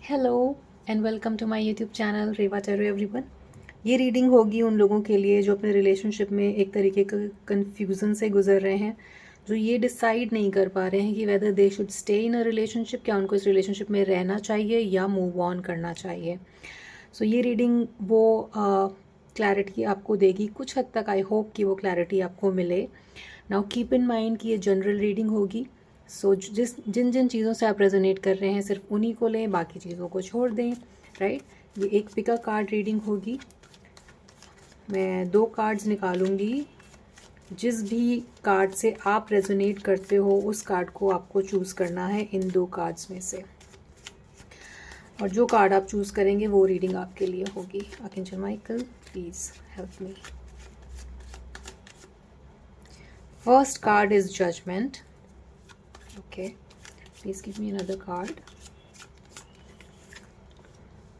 Hello and welcome to my YouTube channel Reva tarot everyone. ये reading होगी उन लोगों के लिए जो अपने रिलेशनशिप में एक तरीके का कन्फ्यूज़न से गुजर रहे हैं, जो ये डिसाइड नहीं कर पा रहे हैं कि whether they should stay in a relationship, क्या उनको इस रिलेशनशिप में रहना चाहिए या मूव ऑन करना चाहिए। सो ये रीडिंग वो क्लैरिटी आपको देगी कुछ हद तक। आई होप कि वो क्लैरिटी आपको मिले। नाउ कीप इन माइंड कि ये जनरल रीडिंग होगी। सो जिन जिन चीज़ों से आप रेजोनेट कर रहे हैं सिर्फ उन्हीं को लें, बाकी चीज़ों को छोड़ दें। राइट, ये एक पिका कार्ड रीडिंग होगी। मैं 2 कार्ड्स निकालूंगी। जिस भी कार्ड से आप रेजोनेट करते हो उस कार्ड को आपको चूज़ करना है इन 2 कार्ड्स में से, और जो कार्ड आप चूज़ करेंगे वो रीडिंग आपके लिए होगी। Archangel Michael, please help me. First card is judgement. Okay, please give me another card.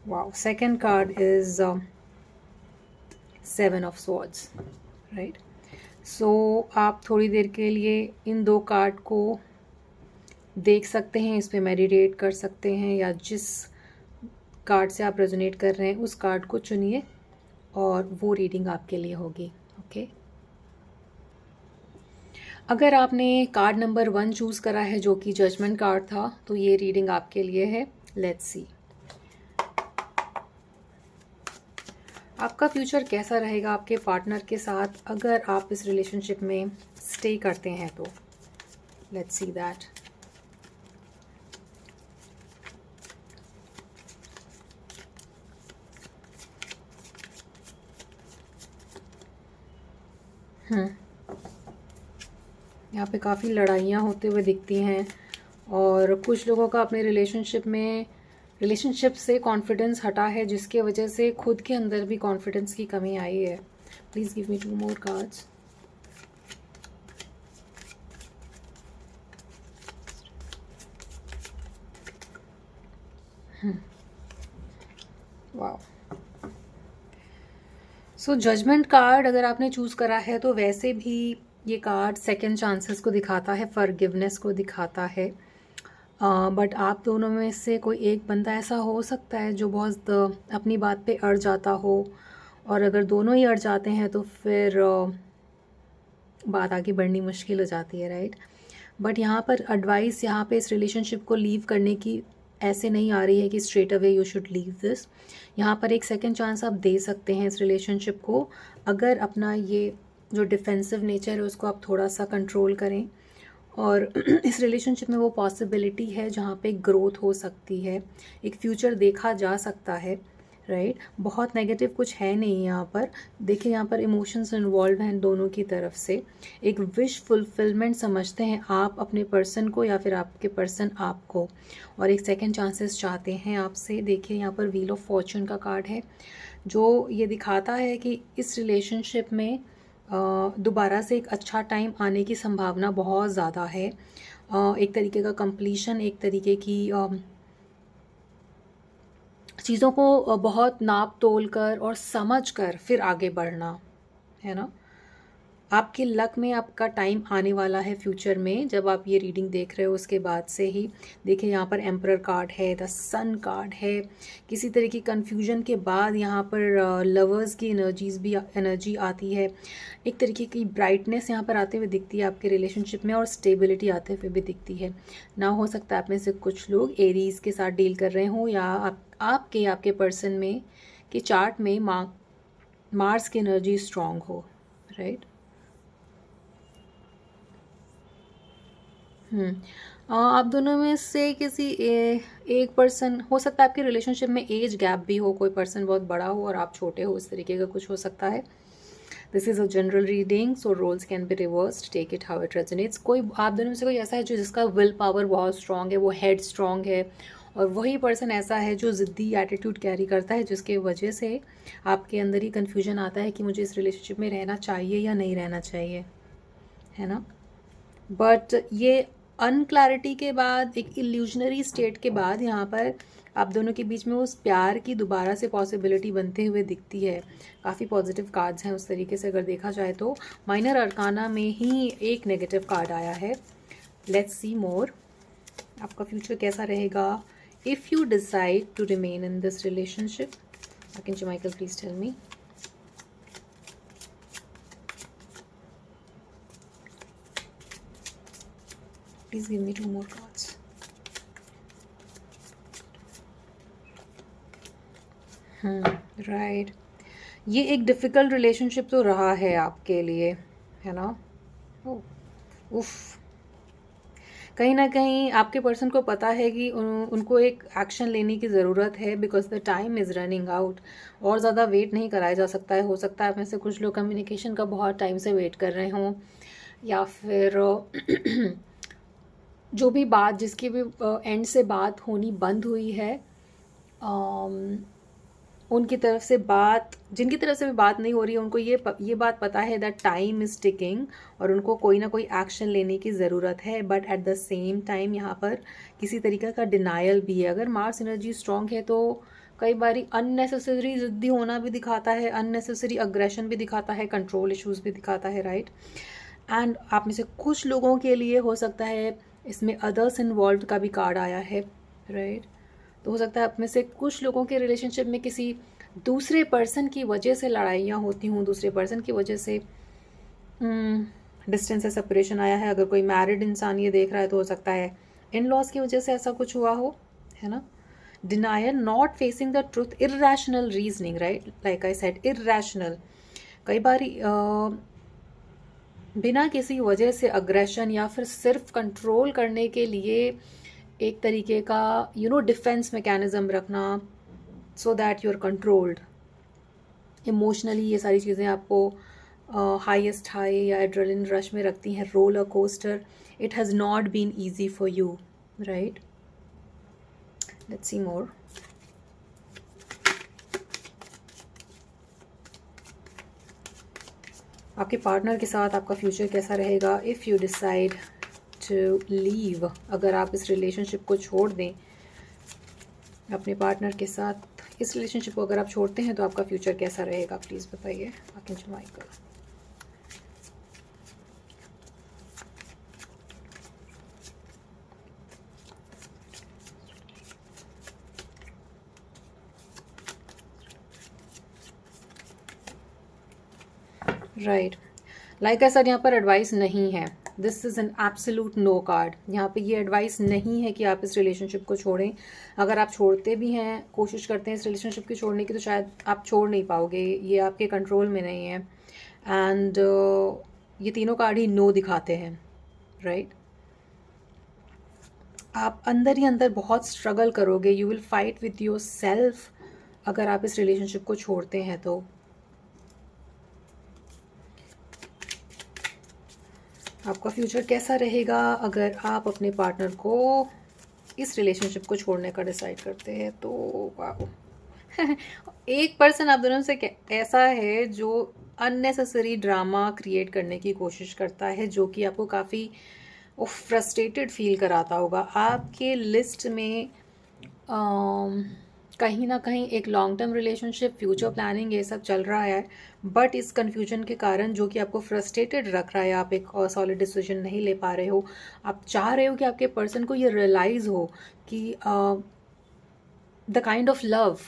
Wow, second card is 7 of Swords, right? So आप थोड़ी देर के लिए इन 2 कार्ड को देख सकते हैं, इस पे मेडिटेट कर सकते हैं, या जिस कार्ड से आप रेजोनेट कर रहे हैं उस कार्ड को चुनिए और वो रीडिंग आपके लिए होगी। ओके, अगर आपने कार्ड नंबर 1 चूज़ करा है जो कि जजमेंट कार्ड था, तो ये रीडिंग आपके लिए है। लेट्स सी आपका फ्यूचर कैसा रहेगा आपके पार्टनर के साथ अगर आप इस रिलेशनशिप में स्टे करते हैं तो। Let's see that. यहाँ पे काफ़ी लड़ाइयाँ होते हुए दिखती हैं, और कुछ लोगों का अपने रिलेशनशिप से कॉन्फिडेंस हटा है, जिसके वजह से खुद के अंदर भी कॉन्फिडेंस की कमी आई है। Please give me 2 more cards. Wow, so judgement card अगर आपने चूज़ करा है तो वैसे भी ये कार्ड सेकंड चांसेस को दिखाता है, फॉरगिवनेस को दिखाता है। बट आप दोनों में से कोई एक बंदा ऐसा हो सकता है जो बहुत अपनी बात पे अड़ जाता हो, और अगर दोनों ही अड़ जाते हैं तो फिर बात आगे बढ़नी मुश्किल हो जाती है, राइट। बट यहाँ पर एडवाइस यहाँ पे इस रिलेशनशिप को लीव करने की ऐसे नहीं आ रही है कि straight away you should leave this. यहाँ पर एक सेकंड चांस आप दे सकते हैं इस रिलेशनशिप को, अगर अपना ये जो डिफेंसिव नेचर है उसको आप थोड़ा सा कंट्रोल करें, और इस रिलेशनशिप में वो पॉसिबिलिटी है जहाँ पे ग्रोथ हो सकती है, एक फ्यूचर देखा जा सकता है, राइट। बहुत नेगेटिव कुछ है नहीं यहाँ पर। देखिए यहाँ पर इमोशंस इन्वॉल्व हैं दोनों की तरफ से। एक विश फुलफिलमेंट समझते हैं आप अपने पर्सन को, या फिर आपके पर्सन आपको, और एक सेकंड चांसेस चाहते हैं आपसे। देखिए यहाँ पर व्हील ऑफ फॉर्चून का कार्ड है, जो ये दिखाता है कि इस रिलेशनशिप में दोबारा से एक अच्छा टाइम आने की संभावना बहुत ज़्यादा है। एक तरीके का कंप्लीशन, एक तरीके की चीज़ों को बहुत नाप तोल कर और समझ कर फिर आगे बढ़ना, है ना। आपके लक में आपका टाइम आने वाला है फ्यूचर में, जब आप ये रीडिंग देख रहे हो उसके बाद से ही। देखिए यहाँ पर एम्परर कार्ड है, द सन कार्ड है। किसी तरह की कन्फ्यूजन के बाद यहाँ पर लवर्स की एनर्जी आती है। एक तरीके की ब्राइटनेस यहाँ पर आते हुए दिखती है आपके रिलेशनशिप में, और स्टेबिलिटी आते हुए भी दिखती है। ना हो सकता है आप में से कुछ लोग एरीज के साथ डील कर रहे हो, या आपके पर्सन में के चार्ट में मार्स की एनर्जी स्ट्रांग हो, राइट। आप दोनों में से किसी एक पर्सन हो सकता है, आपके रिलेशनशिप में एज गैप भी हो, कोई पर्सन बहुत बड़ा हो और आप छोटे हो, इस तरीके का कुछ हो सकता है। This is a general reading, so roles can be reversed, take it how it resonates. कोई आप दोनों में से कोई ऐसा है जो जिसका विल पावर बहुत स्ट्रांग है, वो हेड स्ट्रांग है, और वही पर्सन ऐसा है जो ज़िद्दी एटीट्यूड कैरी करता है, जिसके वजह से आपके अंदर ही कन्फ्यूजन आता है कि मुझे इस रिलेशनशिप में रहना चाहिए या नहीं रहना चाहिए, है ना। बट ये अनक्लैरिटी के बाद, एक इल्यूजनरी स्टेट के बाद, यहाँ पर आप दोनों के बीच में उस प्यार की दोबारा से पॉसिबिलिटी बनते हुए दिखती है। काफ़ी पॉजिटिव कार्ड्स हैं उस तरीके से अगर देखा जाए तो। माइनर अरकाना में ही एक नेगेटिव कार्ड आया है। लेट्स सी मोर, आपका फ्यूचर कैसा रहेगा if you decide to remain in this relationship. Archangel Michael, please tell me. Please give me 2 more cards. Right, ये एक डिफ़िकल्ट रिलेशनशिप तो रहा है आपके लिए, है ना? उफ, कहीं ना कहीं आपके पर्सन को पता है कि उनको एक एक्शन लेने की ज़रूरत है, because the time is running out. और ज़्यादा वेट नहीं कराया जा सकता है। हो सकता है आप में से कुछ लोग कम्युनिकेशन का बहुत टाइम से वेट कर रहे हों, या फिर जो भी बात, जिसकी भी एंड से बात होनी बंद हुई है, उनकी तरफ से बात, जिनकी तरफ से भी बात नहीं हो रही है, उनको ये बात पता है दैट टाइम इज़ टिकिंग और उनको कोई ना कोई एक्शन लेने की ज़रूरत है। But at the same time यहाँ पर किसी तरीके का डिनायल भी है। अगर मार्स एनर्जी स्ट्रॉन्ग है तो कई बार अननेसेसरी ज़िद्दी होना भी दिखाता है, अननेसेसरी अग्रेशन भी दिखाता है, कंट्रोल इश्यूज़ भी दिखाता है, राइट? एंड आप में से कुछ लोगों के लिए हो सकता है इसमें अदर्स इन्वॉल्व का भी कार्ड आया है, राइट? तो हो सकता है आप में से कुछ लोगों के रिलेशनशिप में किसी दूसरे पर्सन की वजह से लड़ाइयाँ होती हूँ, दूसरे पर्सन की वजह से डिस्टेंस या सेपरेशन आया है। अगर कोई मैरिड इंसान ये देख रहा है तो हो सकता है इन लॉज की वजह से ऐसा कुछ हुआ हो, है ना? Denial, not facing the truth, irrational reasoning, right? Like I said, irrational. कई बार बिना किसी वजह से अग्रेशन या फिर सिर्फ कंट्रोल करने के लिए एक तरीके का डिफेंस मैकेनिज्म रखना, so that you are controlled emotionally. ये सारी चीज़ें आपको हाईएस्ट हाई या एड्रेनलिन रश में रखती हैं, roller coaster. It has not been easy for you, right? Let's see more. आपके पार्टनर के साथ आपका फ्यूचर कैसा रहेगा if you decide to leave? अगर आप इस रिलेशनशिप को छोड़ दें, अपने पार्टनर के साथ इस रिलेशनशिप को अगर आप छोड़ते हैं तो आपका फ्यूचर कैसा रहेगा, प्लीज़ बताइए archangel Michael. Right, like I said, यहाँ पर एडवाइस नहीं है। This is an absolute no card. यहाँ पे ये एडवाइस नहीं है कि आप इस रिलेशनशिप को छोड़ें। अगर आप छोड़ते भी हैं, कोशिश करते हैं इस रिलेशनशिप की छोड़ने की, तो शायद आप छोड़ नहीं पाओगे, ये आपके कंट्रोल में नहीं है। एंड ये तीनों कार्ड ही नो दिखाते हैं, राइट? आप अंदर ही अंदर बहुत स्ट्रगल करोगे, you will fight with your self अगर आप इस रिलेशनशिप को छोड़ते हैं तो। आपका फ्यूचर कैसा रहेगा अगर आप अपने पार्टनर को इस रिलेशनशिप को छोड़ने का डिसाइड करते हैं तो? वाह एक पर्सन आप दोनों से ऐसा है जो अननेसेसरी ड्रामा क्रिएट करने की कोशिश करता है, जो कि आपको काफ़ी फ्रस्ट्रेटेड फील कराता होगा। आपके लिस्ट में कहीं ना कहीं एक long term relationship, future planning, ये सब चल रहा है। बट इस कन्फ्यूजन के कारण जो कि आपको फ्रस्ट्रेटेड रख रहा है, आप एक सॉलिड डिसीजन नहीं ले पा रहे हो। आप चाह रहे हो कि आपके पर्सन को ये रियलाइज़ हो कि the kind of love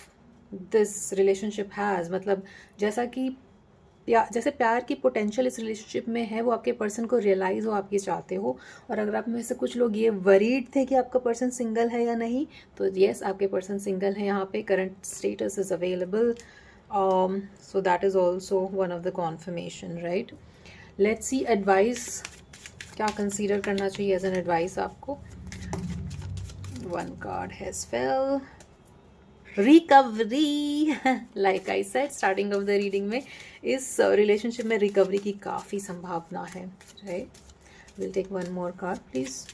this relationship has, मतलब जैसे प्यार की पोटेंशियल इस रिलेशनशिप में है, वो आपके पर्सन को रियलाइज़ हो, आप ये चाहते हो। और अगर आप में से कुछ लोग ये वरीड थे कि आपका पर्सन सिंगल है या नहीं, तो येस, आपके पर्सन सिंगल है। यहाँ पे current status is available, so that is also one of the confirmation, right? Let's see advice क्या कंसीडर करना चाहिए एज एन एडवाइस आपको। One card has fail, recovery. Like I said starting of the reading में, इस relationship में recovery की काफ़ी संभावना है, right? Will take one more card, please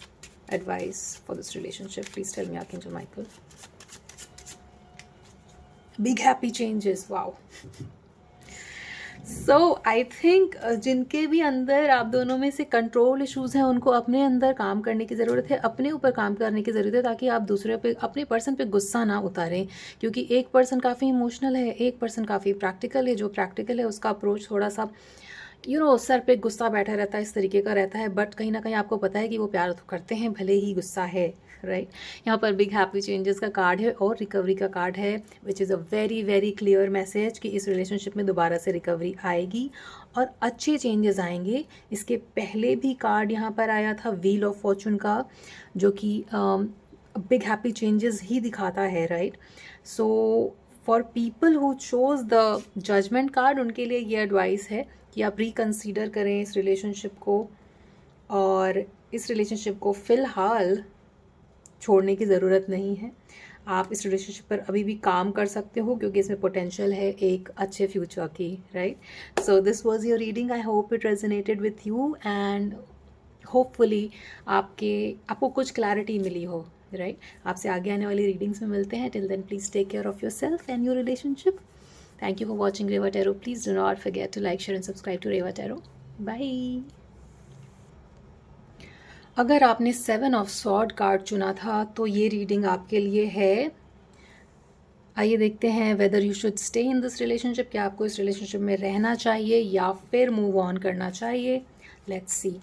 advice for this relationship, please tell me archangel Michael. Big happy changes, wow. So I think जिनके भी अंदर आप दोनों में से कंट्रोल इश्यूज़ हैं, उनको अपने अंदर काम करने की ज़रूरत है, अपने ऊपर काम करने की ज़रूरत है, ताकि आप दूसरे पे, अपने पर्सन पे गुस्सा ना उतारें। क्योंकि एक पर्सन काफ़ी इमोशनल है, एक पर्सन काफ़ी प्रैक्टिकल है। जो प्रैक्टिकल है उसका अप्रोच थोड़ा सा सर पे गुस्सा बैठा रहता है, इस तरीके का रहता है, बट कहीं ना कहीं आपको पता है कि वो प्यार तो करते हैं भले ही गुस्सा है, राइट। यहाँ पर बिग हैप्पी चेंजेस का कार्ड है और रिकवरी का कार्ड है, which is a very very clear message कि इस रिलेशनशिप में दोबारा से रिकवरी आएगी और अच्छे चेंजेस आएंगे। इसके पहले भी कार्ड यहाँ पर आया था व्हील ऑफ फॉर्चून का, जो कि बिग हैप्पी चेंजेस ही दिखाता है, right. So for people who chose the judgement card, उनके लिए ये एडवाइस है कि आप रिकंसीडर करें इस रिलेशनशिप को, और इस रिलेशनशिप को फ़िलहाल छोड़ने की ज़रूरत नहीं है। आप इस रिलेशनशिप पर अभी भी काम कर सकते हो क्योंकि इसमें पोटेंशियल है एक अच्छे फ्यूचर की, right. So this was your reading, I hope it resonated with you and hopefully आपको कुछ क्लैरिटी मिली हो, राइट। आपसे आगे आने वाली रीडिंग्स में मिलते हैं। Till then please take care of yourself and your relationship. Thank you for watching Reva Tarot. Please do not forget to like, share and subscribe to Reva Tarot. Bye. अगर आपने 7 of sword card चुना था तो ये reading आपके लिए है। आइए देखते हैं whether you should stay in this relationship, क्या आपको इस रिलेशनशिप में रहना चाहिए या फिर मूव ऑन करना चाहिए। लेट्स सी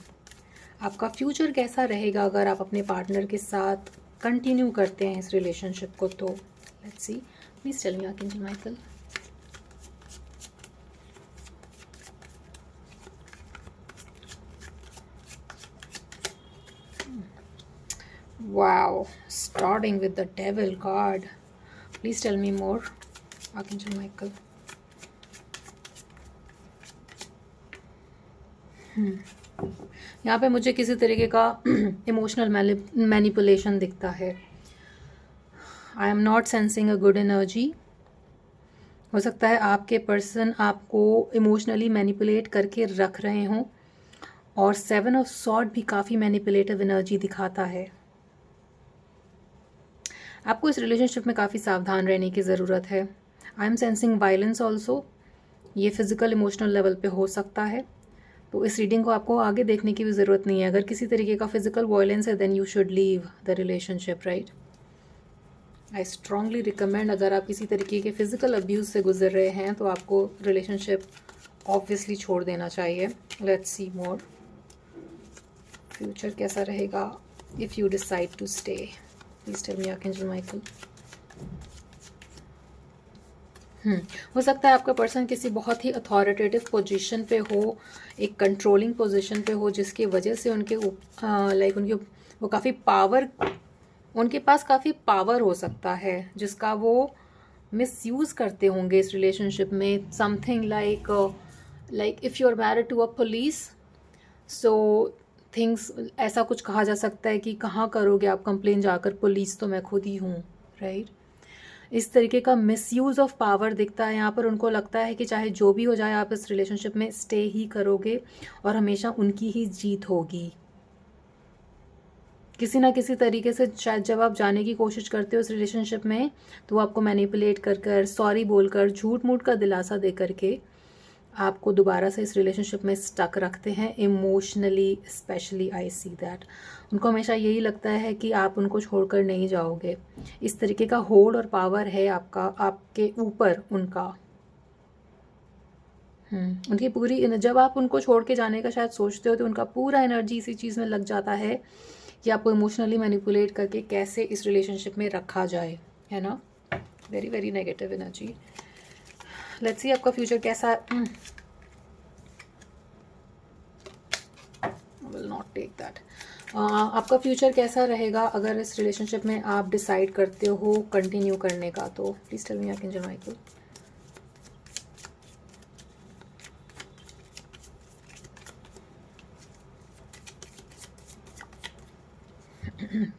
आपका फ्यूचर कैसा रहेगा अगर आप अपने पार्टनर के साथ कंटिन्यू करते हैं इस रिलेशनशिप को। तो let's see, please tell me archangel Michael. Wow, starting with the devil card. Please tell me more, Archangel Michael. यहाँ पे मुझे किसी तरीके का इमोशनल मैनिपुलेशन दिखता है। I am not sensing a good energy. हो सकता है आपके पर्सन आपको इमोशनली मैनिपुलेट करके रख रहे हों, और 7 ऑफ सॉर्ड भी काफ़ी मैनिपुलेटिव एनर्जी दिखाता है। आपको इस रिलेशनशिप में काफ़ी सावधान रहने की ज़रूरत है। I am sensing violence also, ये फिजिकल इमोशनल लेवल पे हो सकता है। तो इस रीडिंग को आपको आगे देखने की भी ज़रूरत नहीं है। अगर किसी तरीके का फिजिकल वायलेंस है then you should leave the relationship, right. I strongly recommend, अगर आप किसी तरीके के फिजिकल अब्यूज़ से गुजर रहे हैं तो आपको रिलेशनशिप ऑब्वियसली छोड़ देना चाहिए। लेट्स सी मोर, फ्यूचर कैसा रहेगा if you decide to stay. Please tell me archangel Michael. हो सकता है आपका पर्सन किसी बहुत ही अथॉरिटेटिव पोजीशन पे हो, एक कंट्रोलिंग पोजीशन पे हो, जिसकी वजह से उनके वो काफ़ी पावर, उनके पास काफ़ी पावर हो सकता है जिसका वो मिसयूज़ करते होंगे इस रिलेशनशिप में। Something like if you are married to a police, so things, ऐसा कुछ कहा जा सकता है कि कहाँ करोगे आप कंप्लेन जाकर, पुलिस तो मैं खुद ही हूँ, राइट। इस तरीके का मिसयूज़ ऑफ पावर दिखता है यहाँ पर। उनको लगता है कि चाहे जो भी हो जाए आप इस रिलेशनशिप में स्टे ही करोगे और हमेशा उनकी ही जीत होगी। किसी ना किसी तरीके से शायद जब आप जाने की कोशिश करते हो इस रिलेशनशिप में तो वो आपको मैनिपुलेट कर सॉरी बोलकर, झूठ मूठ का दिलासा दे करके आपको दोबारा से इस रिलेशनशिप में स्टक रखते हैं emotionally. Specially I see that उनको हमेशा यही लगता है कि आप उनको छोड़कर नहीं जाओगे। इस तरीके का होल्ड और पावर है आपके ऊपर उनका। उनकी पूरी, जब आप उनको छोड़ के जाने का शायद सोचते हो तो उनका पूरा एनर्जी इसी चीज़ में लग जाता है कि आपको इमोशनली मैनिपुलेट करके कैसे इस रिलेशनशिप में रखा जाए, है ना। Very very negative energy. Let's see आपका फ्यूचर कैसा। Will not take that. आपका फ्यूचर कैसा रहेगा अगर इस रिलेशनशिप में आप डिसाइड करते हो कंटिन्यू करने का। तो please tell me archangel Michael.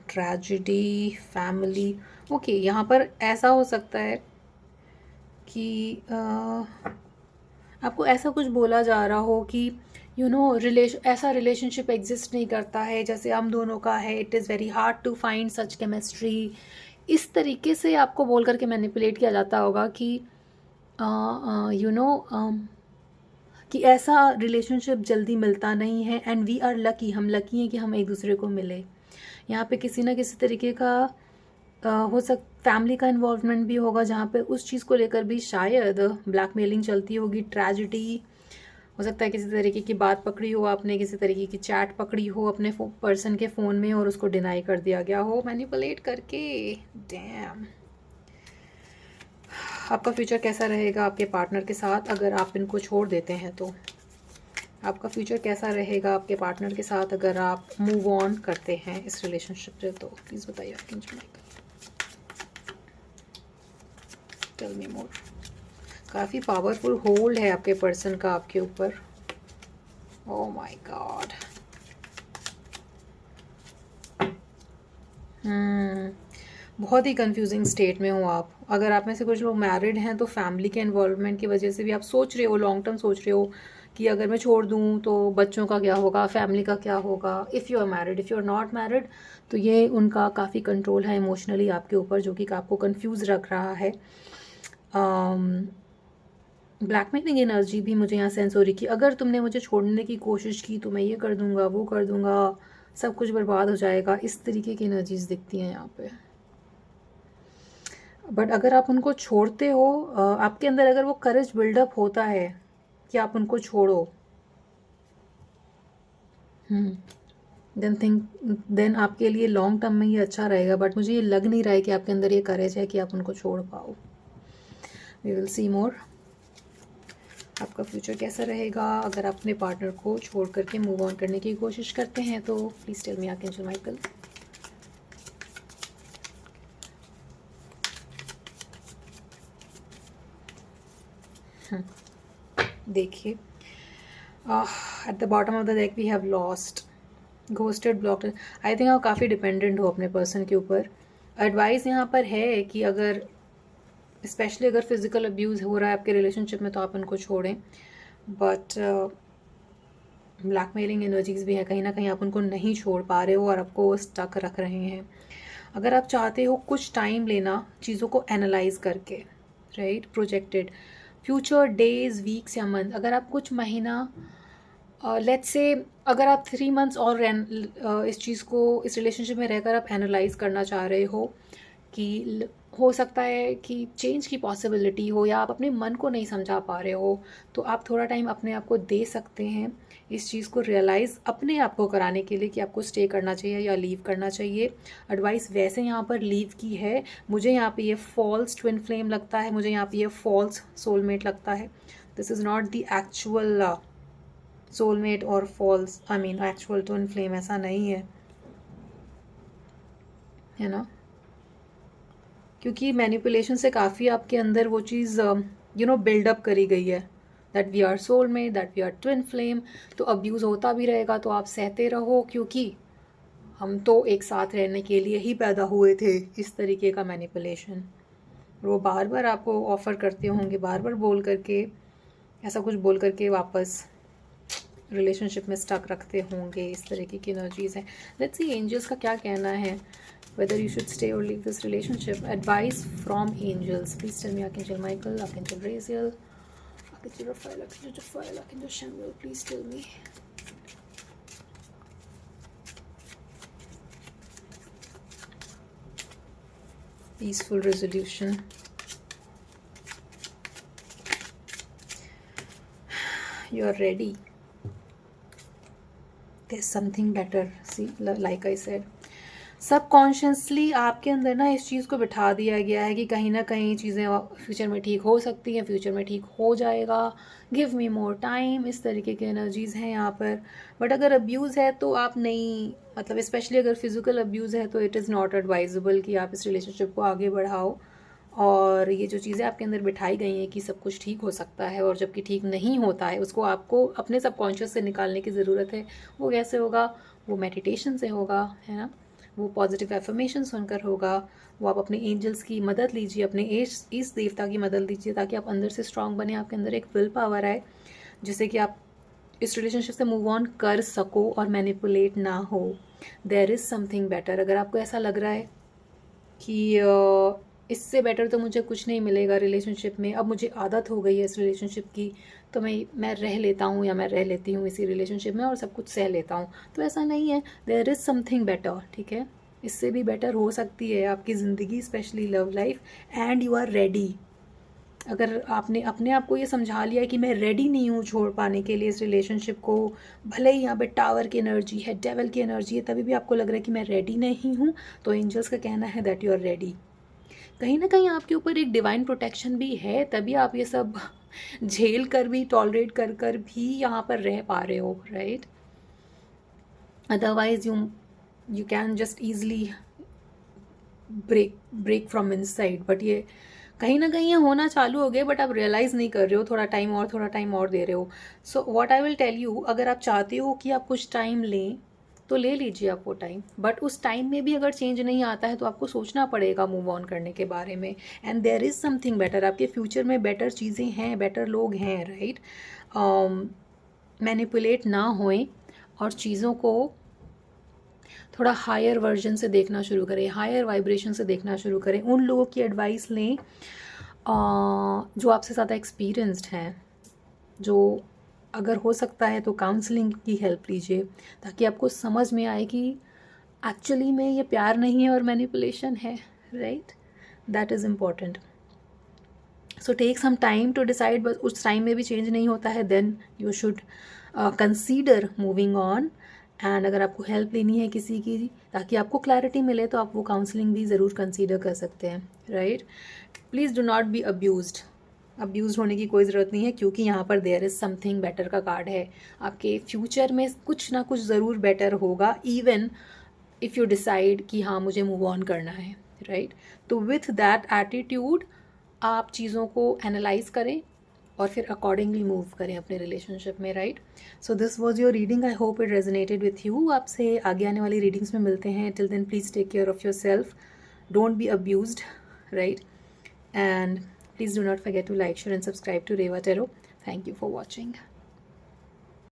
Tragedy, family. Okay, यहाँ पर ऐसा हो सकता है कि आपको ऐसा कुछ बोला जा रहा हो कि ऐसा रिलेशनशिप एग्जिस्ट नहीं करता है जैसे हम दोनों का है। It is very hard to find such chemistry. इस तरीके से आपको बोल करके मैनिपुलेट किया जाता होगा कि कि ऐसा रिलेशनशिप जल्दी मिलता नहीं है एंड वी आर लकी, हम लकी हैं कि हम एक दूसरे को मिले। यहाँ पे किसी ना किसी तरीके का फैमिली का इन्वॉल्वमेंट भी होगा जहाँ पे उस चीज़ को लेकर भी शायद ब्लैकमेलिंग चलती होगी, ट्रेजेडी। हो सकता है किसी तरीके की बात पकड़ी हो आपने, किसी तरीके की चैट पकड़ी हो अपने पर्सन के फ़ोन में और उसको डिनाई कर दिया गया हो मैनिपुलेट करके। डैम। आपका फ्यूचर कैसा रहेगा आपके पार्टनर के साथ अगर आप इनको छोड़ देते हैं तो? आपका फ्यूचर कैसा रहेगा आपके पार्टनर के साथ अगर आप मूव ऑन करते हैं इस रिलेशनशिप से? तो प्लीज़ बताइए आर्कएंजल माइकल, टेल मी मोर। काफ़ी पावरफुल होल्ड है आपके पर्सन का आपके ऊपर। Oh my God. बहुत ही कंफ्यूजिंग स्टेट में हो आप। अगर आप में से कुछ लोग मैरिड हैं तो फैमिली के इन्वॉल्वमेंट की वजह से भी आप सोच रहे हो, लॉन्ग टर्म सोच रहे हो कि अगर मैं छोड़ दूँ तो बच्चों का क्या होगा, फैमिली का क्या होगा। If you are married, if you are not married तो ये उनका काफ़ी कंट्रोल है इमोशनली आपके ऊपर, जो कि आपको कंफ्यूज रख रहा है। ब्लैकमेलिंग एनर्जी भी मुझे यहाँ सेंस हो रही कि अगर तुमने मुझे छोड़ने की कोशिश की तो मैं ये कर दूंगा, वो कर दूंगा, सब कुछ बर्बाद हो जाएगा। इस तरीके की एनर्जीज दिखती हैं यहाँ पे। बट अगर आप उनको छोड़ते हो, आपके अंदर अगर वो करेज बिल्डअप होता है कि आप उनको छोड़ो, देन आपके लिए लॉन्ग टर्म में ये अच्छा रहेगा। बट मुझे ये लग नहीं रहा है कि आपके अंदर ये करेज है कि आप उनको छोड़ पाओ। वी विल सी मोर। आपका फ्यूचर कैसा रहेगा अगर आप अपने पार्टनर को छोड़ करके मूव ऑन करने की कोशिश करते हैं तो? Please tell me archangel Michael. देखिए, at the bottom of the deck we have lost, ghosted, blocked. I think आप काफ़ी डिपेंडेंट हो अपने पर्सन के ऊपर। एडवाइस यहाँ पर है कि अगर स्पेशली अगर फिजिकल अब्यूज़ हो रहा है आपके रिलेशनशिप में तो आप उनको छोड़ें। बट ब्लैकमेलिंग एनर्जीज भी है, कहीं ना कहीं आप उनको नहीं छोड़ पा रहे हो और आपको स्टक रख रहे हैं। अगर आप चाहते हो कुछ टाइम लेना चीज़ों को एनालाइज करके, right, projected future days, weeks या मंथ, अगर आप कुछ महीना, लेट्स से अगर आप 3 मंथ्स और इस चीज़ को, इस रिलेशनशिप में रहकर आप एनालाइज करना चाह रहे हो कि हो सकता है कि चेंज की पॉसिबिलिटी हो या आप अपने मन को नहीं समझा पा रहे हो, तो आप थोड़ा टाइम अपने आप को दे सकते हैं इस चीज़ को रियलाइज़ अपने आप को कराने के लिए कि आपको स्टे करना चाहिए या लीव करना चाहिए। एडवाइस वैसे यहाँ पर लीव की है। मुझे यहाँ पे ये फॉल्स ट्विन फ्लेम लगता है, मुझे यहाँ पे ये फॉल्स सोलमेट लगता है। This is not the actual soulmate और false, I mean actual twin flame, ऐसा नहीं है ना। क्योंकि मैनिपुलेशन से काफ़ी आपके अंदर वो चीज़ बिल्डअप करी गई है that we are soulmate, that we are twin flame. तो अब्यूज़ होता भी रहेगा तो आप सहते रहो, क्योंकि हम तो एक साथ रहने के लिए ही पैदा हुए थे। इस तरीके का मैनिपुलेशन वो बार बार आपको ऑफ़र करते होंगे, बार बार बोल करके, ऐसा कुछ बोल करके वापस रिलेशनशिप में स्टक रखते होंगे। इस तरीके की एनर्जीज हैं। लेट्स सी एंजल्स का क्या कहना है, whether you should stay or leave this relationship. Advice from angels. Please tell me, Archangel Michael, Archangel Raziel, Archangel Raphael, Archangel Samuel. Please tell me. Peaceful resolution. You are ready. There's something better. See, like I said, subconsciously आपके अंदर ना इस चीज़ को बिठा दिया गया है कि कहीं ना कहीं चीज़ें फ्यूचर में ठीक हो सकती हैं, फ्यूचर में ठीक हो जाएगा, गिव मी मोर टाइम। इस तरीके की एनर्जीज़ हैं यहाँ पर। बट अगर अब्यूज़ है तो आप नहीं, मतलब स्पेशली अगर फिजिकल अब्यूज़ है तो इट इज़ नॉट एडवाइजेबल कि आप इस रिलेशनशिप को आगे बढ़ाओ। और ये जो चीज़ें आपके अंदर बिठाई गई हैं कि सब कुछ ठीक हो सकता है और जबकि ठीक नहीं होता है, उसको आपको अपने सबकॉन्शियस से निकालने की ज़रूरत है। वो कैसे होगा? वो मेडिटेशन से होगा, है ना। वो पॉजिटिव एफर्मेशन सुनकर होगा। वो आप अपने एंजल्स की मदद लीजिए, अपने इस देवता की मदद लीजिए, ताकि आप अंदर से स्ट्रांग बने, आपके अंदर एक विल पावर आए, जिससे कि आप इस रिलेशनशिप से मूव ऑन कर सको और मैनिपुलेट ना हो। There is something better. अगर आपको ऐसा लग रहा है कि इससे बेटर तो मुझे कुछ नहीं मिलेगा रिलेशनशिप में, अब मुझे आदत हो गई है इस रिलेशनशिप की, तो मैं रह लेता हूँ या मैं रह लेती हूँ इसी रिलेशनशिप में और सब कुछ सह लेता हूँ, तो ऐसा नहीं है। देयर इज़ समथिंग बेटर, ठीक है। इससे भी बेटर हो सकती है आपकी ज़िंदगी, specially love life, and you are ready. अगर आपने अपने आप को ये समझा लिया कि मैं रेडी नहीं हूँ छोड़ पाने के लिए इस रिलेशनशिप को, भले ही यहाँ पे टावर की एनर्जी है, डेवल की एनर्जी है, तभी भी आपको लग रहा है कि मैं रेडी नहीं हूँ, तो एंजल्स का कहना है दैट यू आर रेडी। कहीं ना कहीं आपके ऊपर एक डिवाइन प्रोटेक्शन भी है, तभी आप ये सब झेल कर भी, टॉलरेट कर कर भी यहाँ पर रह पा रहे हो, right. Otherwise you can just easily break from inside, but ये कहीं ना कहीं ये होना चालू हो गया, बट आप रियलाइज़ नहीं कर रहे हो, थोड़ा टाइम और दे रहे हो। So what I will tell you, अगर आप चाहते हो कि आप कुछ टाइम लें तो ले लीजिए आप वो टाइम, बट उस टाइम में भी अगर चेंज नहीं आता है तो आपको सोचना पड़ेगा मूव ऑन करने के बारे में। And there is something better, आपके फ्यूचर में बेटर चीज़ें हैं, बेटर लोग हैं, राइट। मैनिपुलेट ना होएं और चीज़ों को थोड़ा हायर वर्जन से देखना शुरू करें, हायर वाइब्रेशन से देखना शुरू करें। उन लोगों की एडवाइस लें जो आपसे ज़्यादा एक्सपीरियंस्ड हैं, जो अगर हो सकता है तो काउंसलिंग की हेल्प लीजिए, ताकि आपको समझ में आए कि एक्चुअली में ये प्यार नहीं है और मैनिपुलेशन है, right. That is important. So take some time to decide, बस उस टाइम में भी चेंज नहीं होता है, then you should consider moving on. And अगर आपको हेल्प लेनी है किसी की ताकि आपको क्लैरिटी मिले, तो आप वो काउंसलिंग भी ज़रूर कंसीडर कर सकते हैं, right. Please do not be abused. Abuse होने की कोई ज़रूरत नहीं है, क्योंकि यहाँ पर देयर इज़ समथिंग बेटर का कार्ड है। आपके फ्यूचर में कुछ ना कुछ ज़रूर बेटर होगा, इवन इफ़ यू डिसाइड कि हाँ मुझे मूव ऑन करना है, राइट। तो विथ दैट एटीट्यूड आप चीज़ों को एनालाइज करें और फिर अकॉर्डिंगली मूव करें अपने रिलेशनशिप में, right. So this was your reading, I hope it resonated with you. आपसे आगे आने वाली रीडिंग्स में मिलते हैं। Till then please take care of yourself, don't be abused, right, and please do not forget to like, share and subscribe to Reva Tarot. Thank you for watching.